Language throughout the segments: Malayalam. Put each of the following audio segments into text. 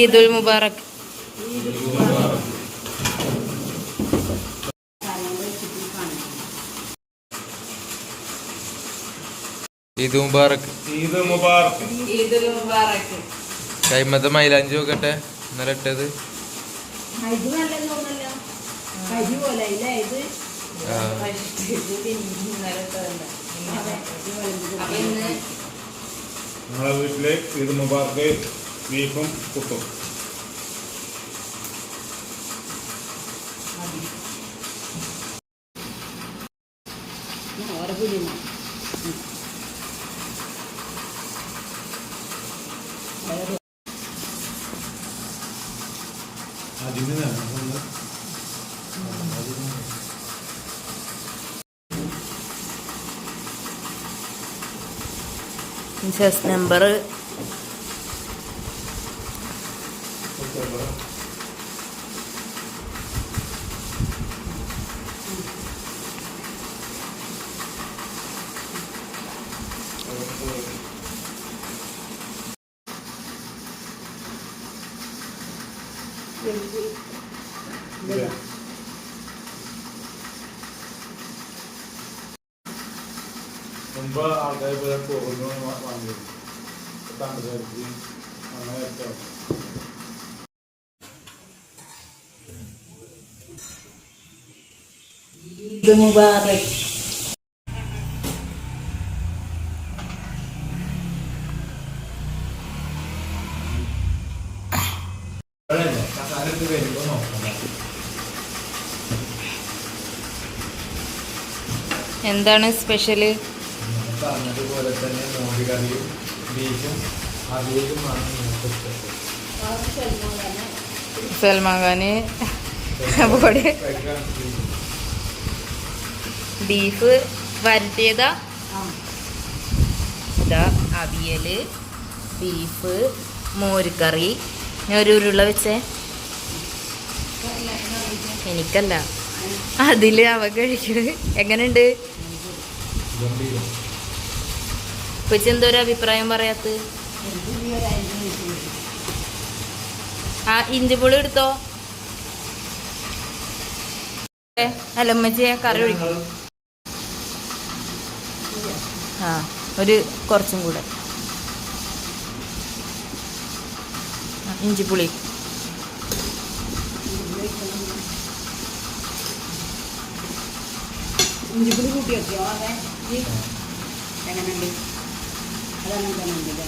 ഈദുൽ മുബാറക്. ഈദ് മുബാറക്. ഈദ് മുബാറക്. ഈദുൽ മുബാറക്. കൈമത്തെ മൈലാഞ്ചി നോക്കട്ടെ ഇന്നലെ ഇട്ടത്. നിങ്ങളെ വീട്ടില് ഈദ് മുബാറക് ബീഫും കുട്ടും. ചെസ് നമ്പർ മുമ്പ് ആൾക്കാർ പോകുന്നു വാങ്ങിയിരുന്നു. തമിഴ്നാട്ടിൽ അങ്ങനെ ഈദ് മുബാറക്. എന്താണ് സ്പെഷ്യല്? പറഞ്ഞതുപോലെ തന്നെ മോരുകറിയും ബീഫും അവിയലുമാണ്. സൽമാൻ ഖാന് ബീഫ് വരട്ടിയതാ. ഇതാ അവിയല്, ബീഫ്, മോരുകറി. ഞാൻ ഒരു ഉരുള വെച്ചേ. എനിക്കല്ല, അതില് അവ കഴിക്കണ്. എങ്ങനെയുണ്ട് കൊച്ചി? എന്തോരു അഭിപ്രായം പറയാത്ത? ആ ഇഞ്ചിപ്പുളി എടുത്തോ. അല്ല ഉമ്മച്ചിയെ കറി ഒഴിക്കും. ആ ഒരു കുറച്ചും കൂടെ ഇഞ്ചിപ്പുളി. ഇഞ്ചിപ്പുളി കൂട്ടി വെക്കോ? എങ്ങനെയുണ്ട്? അതങ്ങനെ തന്നെ ഉണ്ടല്ലേ?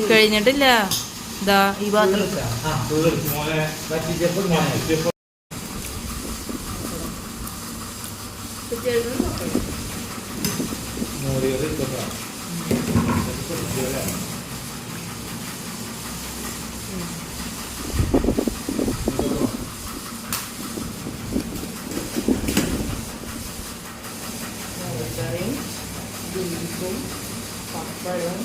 കഴിഞ്ഞിട്ടില്ല. ഇതാ ഈ പാത്രം ബീഫും പപ്പടവും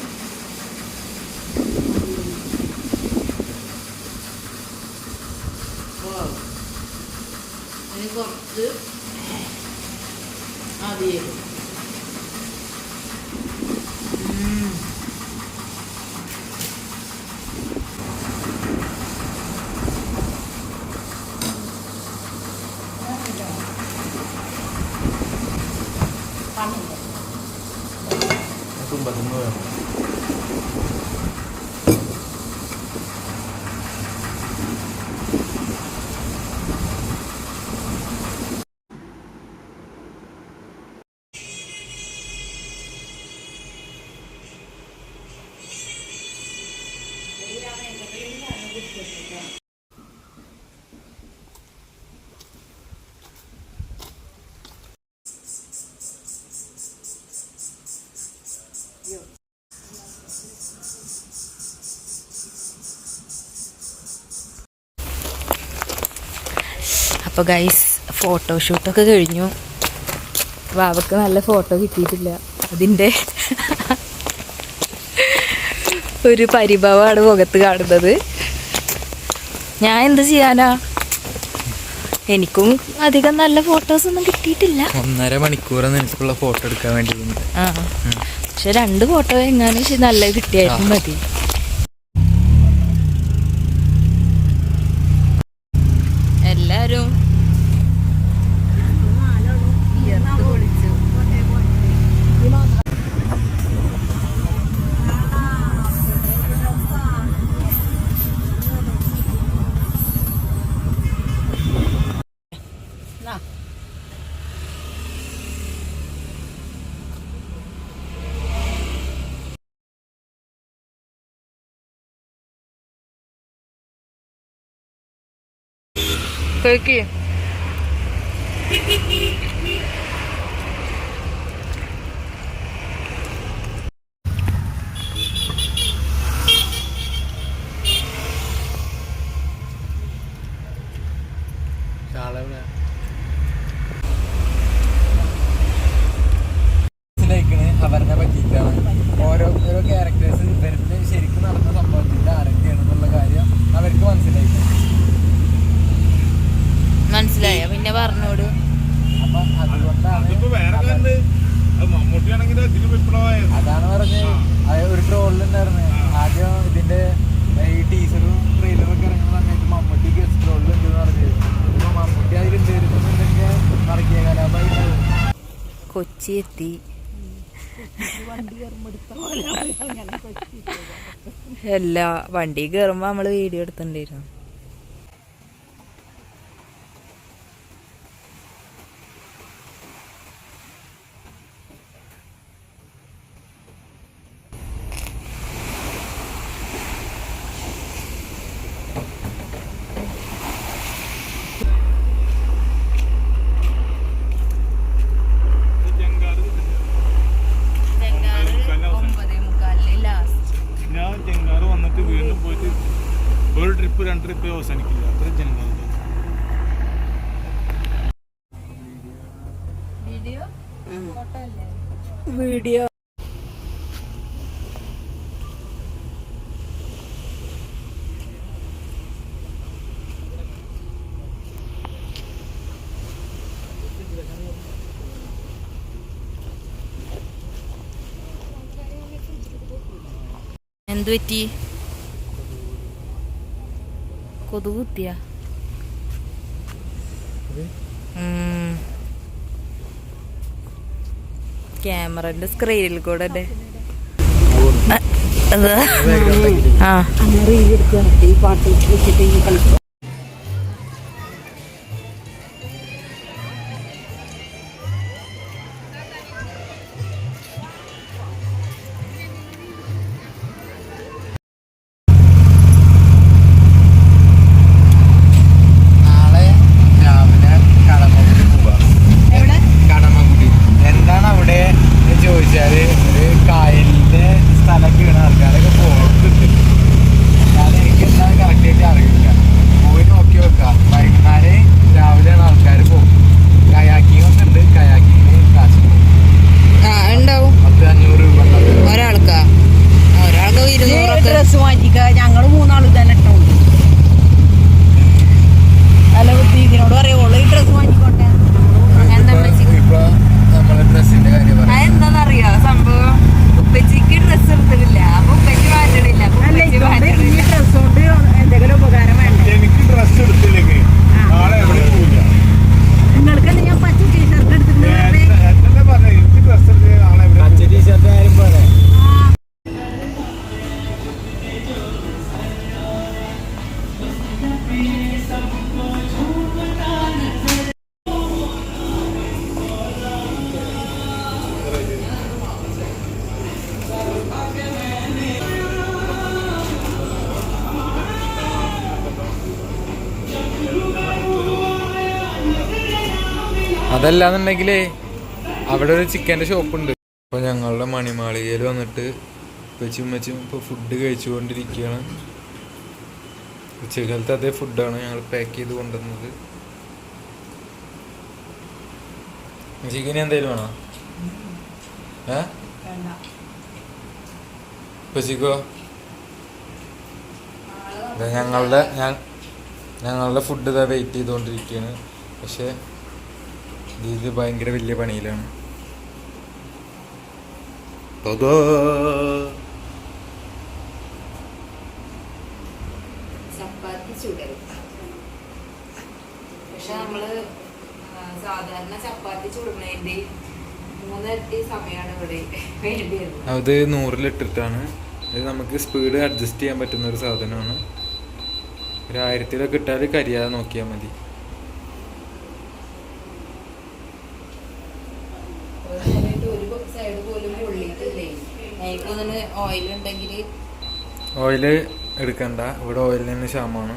ഇനി കുറച്ച് അവിയൽ. അപ്പോൾ ഗൈസ് ഫോട്ടോഷൂട്ടൊക്കെ കഴിഞ്ഞു. വാവക്ക് നല്ല ഫോട്ടോ കിട്ടിയിട്ടില്ല. അതിൻ്റെ ഒരു പരിഭവമാണ് മുഖത്ത് കാണുന്നത്. ഞാൻ എന്ത് ചെയ്യാനാ? എനിക്കും അധികം നല്ല ഫോട്ടോസ് ഒന്നും കിട്ടിയിട്ടില്ല. 1.5 മണിക്കൂർ നിനക്കുള്ള ഫോട്ടോ എടുക്കാൻ വേണ്ടി. ആ പക്ഷെ 2 ഫോട്ടോ എങ്ങാനും നല്ല കിട്ടിയായിരുന്നു മതി. എല്ലാരും കേക്ക് അവരെ പറ്റിയിട്ടാണ് ഓരോ ക്യാരക്ടേഴ്സ് ഇവരുടെ ശരിക്കും നടന്ന സംഭവത്തിന്റെ ആരൊക്കെയാണെന്നുള്ള കാര്യം അവർക്ക് മനസ്സിലായ. പിന്നെ പറഞ്ഞോട്. അപ്പൊ അതുകൊണ്ടാണ് അതാണ് പറഞ്ഞത്. ഒരു ട്രോളിലുണ്ടായിരുന്നു ആദ്യം ഇതിന്റെ ഈ ടീസറും ട്രെയിലറും ഒക്കെ ഇറങ്ങുന്ന സമയത്ത് മമ്മൂട്ടി ഗസ്റ്റ് റോളിലുണ്ടെന്ന് പറഞ്ഞത്. ഇപ്പൊ മമ്മൂട്ടി അതിലുണ്ടായിരുന്നുണ്ടെങ്കിൽ മറക്കിയ കലാപായി കൊച്ചി എത്തി. എല്ലാ വണ്ടി കയറുമ്പോ നമ്മള് വീഡിയോ എടുത്തിട്ടുണ്ടായിരുന്നു. ഞാൻ ചെങ്കാറ് വന്നിട്ട് വീണ്ടും പോയിട്ട് ഒരു ട്രിപ്പ് 2 ട്രിപ്പ് അവസാനിക്കില്ല. അത്ര ജനങ്ങൾ വീഡിയോ എന്തു പറ്റി? കൊതുക് കുത്തിയ? ക്യാമറന്റെ സ്ക്രീനിൽ കൂടെ ഈ പാട്ട് വെച്ചിട്ട് ഈ കളിക്കും. ചോദിച്ചാല് ഒരു കായലിന്റെ സ്ഥലമൊക്കെയാണ് ആൾക്കാരൊക്കെ പോകുന്നത്. അല്ലാതെ എനിക്ക് എന്താണ് കറക്റ്റ് ആയിട്ട് അറിയില്ല. പോയി നോക്കി വെക്കാം. വൈകുന്നേരം രാവിലെയാണ് ആൾക്കാർ പോകും. കയാക്കിങ് ഒക്കെ ഉണ്ട്. കയാക്കിങ്ങിന് കാശ് ഉണ്ടാവും. 500 രൂപ ഒരാൾക്ക് 200 ഡ്രസ് മാറ്റിക്ക. ഞങ്ങള് 3 ആള് തന്നെ ഇട്ടുണ്ട്. അല്ല ഇതിനോട് പറയുള്ളൂ ഈ ഡ്രസ് മാറ്റിക്കോട്ടെ. ഇപ്പൊ നമ്മളെ ഡ്രസ്സിന്റെ കാര്യം പറയാം. അതെന്താന്നറിയോ സംഭവം? ഉപ്പച്ചിക്ക് ഡ്രസ് എടുത്തിട്ടില്ല. അപ്പൊ ഉപ്പച്ചി മാറ്റണില്ല. ഈ ഡ്രസ് കൊണ്ട് എന്തെങ്കിലും ഉപകാരം വേണ്ട. എനിക്ക് ഡ്രസ് എടുത്തില്ലെങ്കിൽ നാളെ എവിടെ പോവില്ല. നിങ്ങൾക്ക് ഞാൻ പച്ച ടീഷർട്ട് എടുത്തിട്ടുണ്ട്. എന്നെ പറഞ്ഞ എനിക്ക് ഡ്രസ് എടുത്തില്ലെങ്കിൽ നാളെ പച്ച ടീഷർട്ട് ആരും പോലെ അതല്ലാന്നുണ്ടെങ്കിലേ അവിടെ ഒരു ചിക്കൻ്റെ ഷോപ്പുണ്ട്. അപ്പോൾ ഞങ്ങളുടെ മണിമാളികയിൽ വന്നിട്ട് ഉപ്പച്ചും ഇപ്പോൾ ഫുഡ് കഴിച്ചുകൊണ്ടിരിക്കുകയാണ്. ഉച്ചക്കാലത്ത് അതേ ഫുഡാണ് ഞങ്ങൾ പാക്ക് ചെയ്ത് കൊണ്ടുവന്നത്. ചിക്കൻ എന്തെങ്കിലും വേണോ? ഉപ്പച്ചിക്കോ? ഞങ്ങളുടെ ഫുഡ് ഇതാ വെയിറ്റ് ചെയ്തുകൊണ്ടിരിക്കുകയാണ്. പക്ഷെ ഇത് ഭയങ്കര വലിയ പണിയിലാണ്. ചപ്പാത്തി ചുടൽ. പക്ഷെ നമ്മള് സാധാരണ ചപ്പാത്തി ചുടുന്നതിന്റെ 3 ഇരട്ടി സമയമാണ് ഇവിടെ വേണ്ടി വരുന്നത്. അത് 100-ലിട്ടിട്ടാണ്. ഇത് നമുക്ക് സ്പീഡ് അഡ്ജസ്റ്റ് ചെയ്യാൻ പറ്റുന്ന ഒരു സാധനമാണ്. 1000-ലൊക്കെ ഇട്ടാൽ കരിയാതെ നോക്കിയാൽ മതി. ഒരു സൈഡ് പോലും പൊള്ളിയിട്ടില്ലേ. എനിക്ക് ഓയിൽ ഉണ്ടെങ്കിൽ ഓയിൽ എടുക്കണ്ട, ഇവിടെ ഓയിലിന് ക്ഷാമമാണ്.